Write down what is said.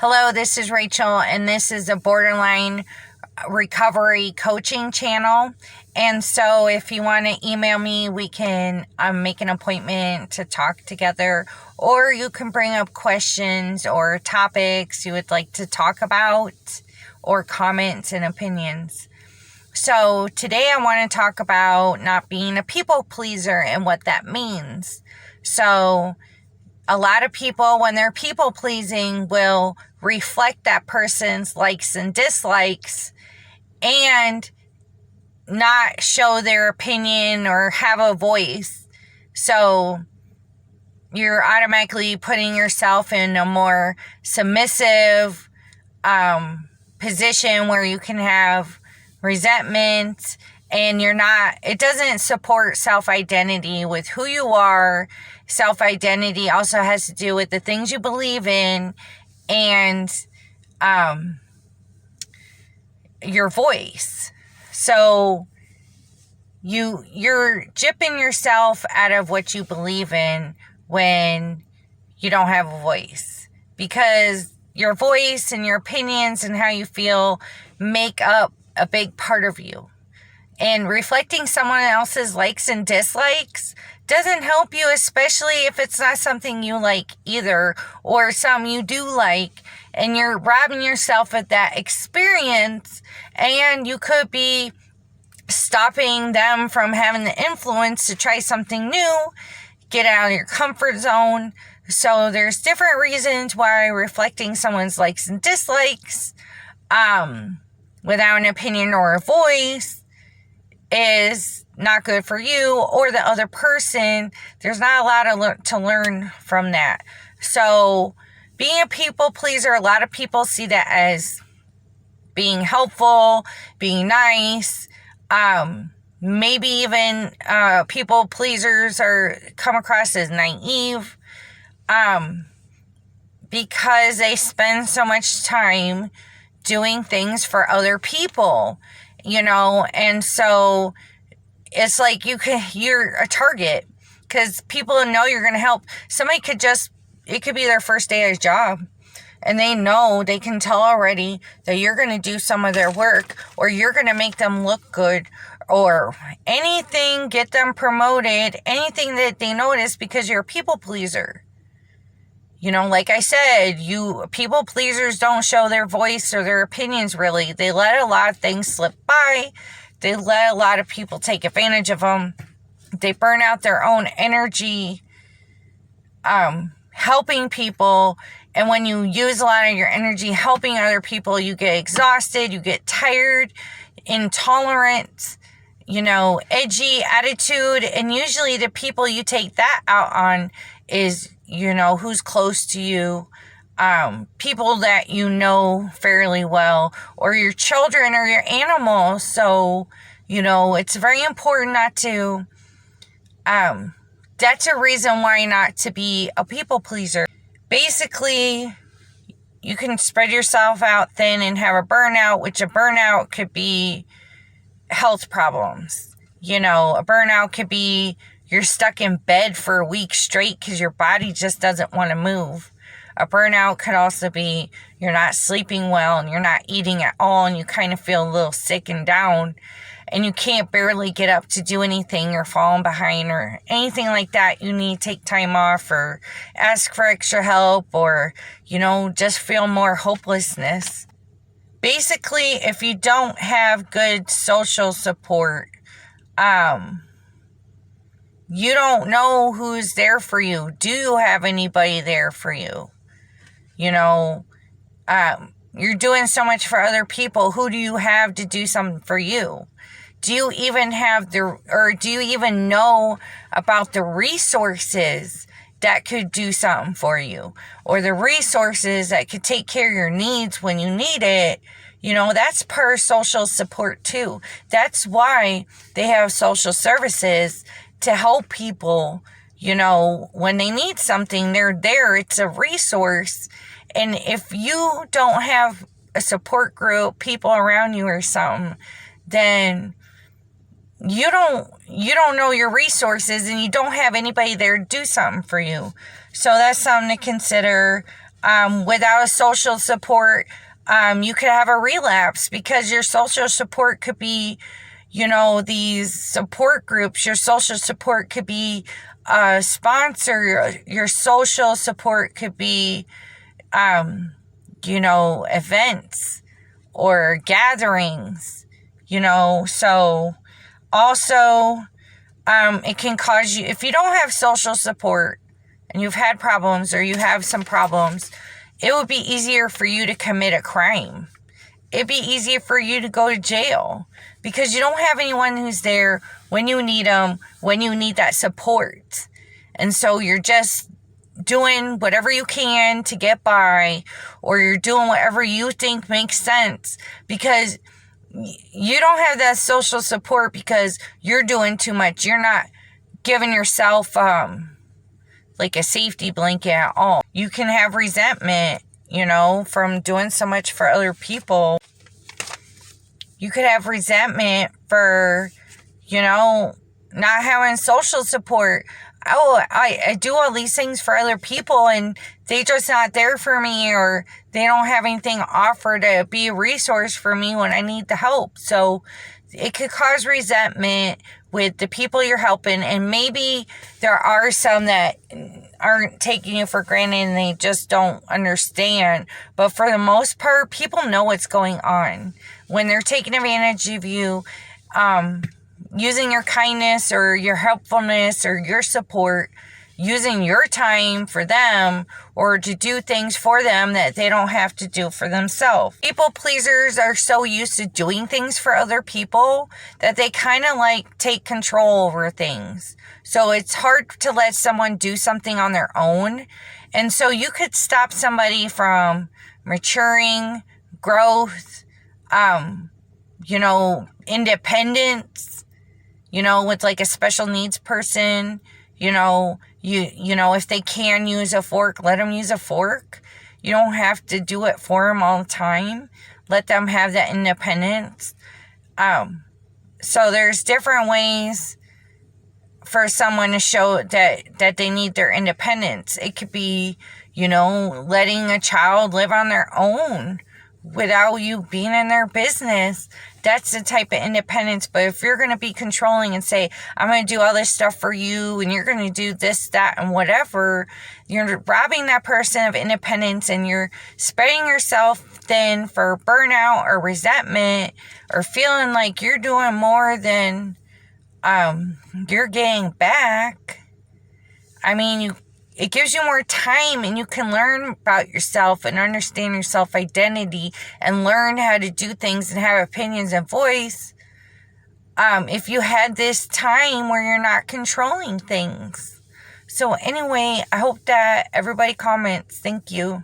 Hello, this is Rachel, and this is a borderline recovery coaching channel. And so if you want to email me, we can make an appointment to talk together, or you can bring up questions or topics you would like to talk about, or comments and opinions. So today I want to talk about not being a people pleaser and what that means. So a lot of people, when they're people pleasing, will reflect that person's likes and dislikes and not show their opinion or have a voice. So you're automatically putting yourself in a more submissive position where you can have resentment, and it doesn't support self-identity with who you are. Self-identity also has to do with the things you believe in and your voice. So you're gypping yourself out of what you believe in when you don't have a voice, because your voice and your opinions and how you feel make up a big part of you. And reflecting someone else's likes and dislikes doesn't help you, especially if it's not something you like either, or some you do like, and you're robbing yourself of that experience, and you could be stopping them from having the influence to try something new, get out of your comfort zone. So there's different reasons why reflecting someone's likes and dislikes without an opinion or a voice is not good for you or the other person. There's not a lot to learn from that. So being a people pleaser, a lot of people see that as being helpful, being nice. Maybe even people pleasers come across as naive because they spend so much time doing things for other people, and so it's like you're a target because people know you're going to help. Somebody it could be their first day at a job, and they can tell already that you're going to do some of their work, or you're going to make them look good, or anything, get them promoted, anything that they notice, because you're a people pleaser. Like I said, people pleasers don't show their voice or their opinions really. They let a lot of things slip by. They let a lot of people take advantage of them. They burn out their own energy helping people. And when you use a lot of your energy helping other people, you get exhausted, you get tired, intolerant, edgy attitude. And usually the people you take that out on is, who's close to you, people that you know fairly well, or your children or your animals. So, it's very important not to, that's a reason why not to be a people pleaser. Basically, you can spread yourself out thin and have a burnout, which a burnout could be health problems. A burnout could be you're stuck in bed for a week straight because your body just doesn't want to move. A burnout could also be you're not sleeping well and you're not eating at all, and you kind of feel a little sick and down, and you can't barely get up to do anything. You're falling behind or anything like that. You need to take time off or ask for extra help, or, just feel more hopelessness. Basically, if you don't have good social support, you don't know who's there for you. Do you have anybody there for you? You're doing so much for other people. Who do you have to do something for you? Do you even do you even know about the resources that could do something for you, or the resources that could take care of your needs when you need it? That's per social support too. That's why they have social services to help people, when they need something, they're there. It's a resource. And if you don't have a support group, people around you or something, then you don't know your resources, and you don't have anybody there to do something for you. So that's something to consider. Without a social support, you could have a relapse because your social support could be, these support groups. Your social support could be a sponsor. Your social support could be, events or gatherings, so also, it can cause you, if you don't have social support and you've had problems or you have some problems, it would be easier for you to commit a crime. It'd be easier for you to go to jail because you don't have anyone who's there when you need them, when you need that support. And so you're just doing whatever you can to get by, or you're doing whatever you think makes sense because you don't have that social support because you're doing too much. You're not giving yourself like a safety blanket at all. You can have resentment, from doing so much for other people. You could have resentment for, not having social support. Oh, I do all these things for other people and they just not there for me, or they don't have anything offered to be a resource for me when I need the help. So it could cause resentment with the people you're helping, and maybe there are some that aren't taking you for granted and they just don't understand. But for the most part, people know what's going on. When they're taking advantage of you, using your kindness or your helpfulness or your support, using your time for them or to do things for them that they don't have to do for themselves. People pleasers are so used to doing things for other people that they kind of like take control over things. So it's hard to let someone do something on their own. And so you could stop somebody from maturing, growth, independence, with like a special needs person, if they can use a fork, let them use a fork. You don't have to do it for them all the time. Let them have that independence. So there's different ways for someone to show that they need their independence. It could be, letting a child live on their own without you being in their business. That's the type of independence. But if you're going to be controlling and say, I'm going to do all this stuff for you and you're going to do this, that, and whatever, you're robbing that person of independence and you're spreading yourself thin for burnout or resentment or feeling like you're doing more than you're getting back. It gives you more time and you can learn about yourself and understand your self-identity and learn how to do things and have opinions and voice. If you had this time where you're not controlling things. So anyway, I hope that everybody comments. Thank you.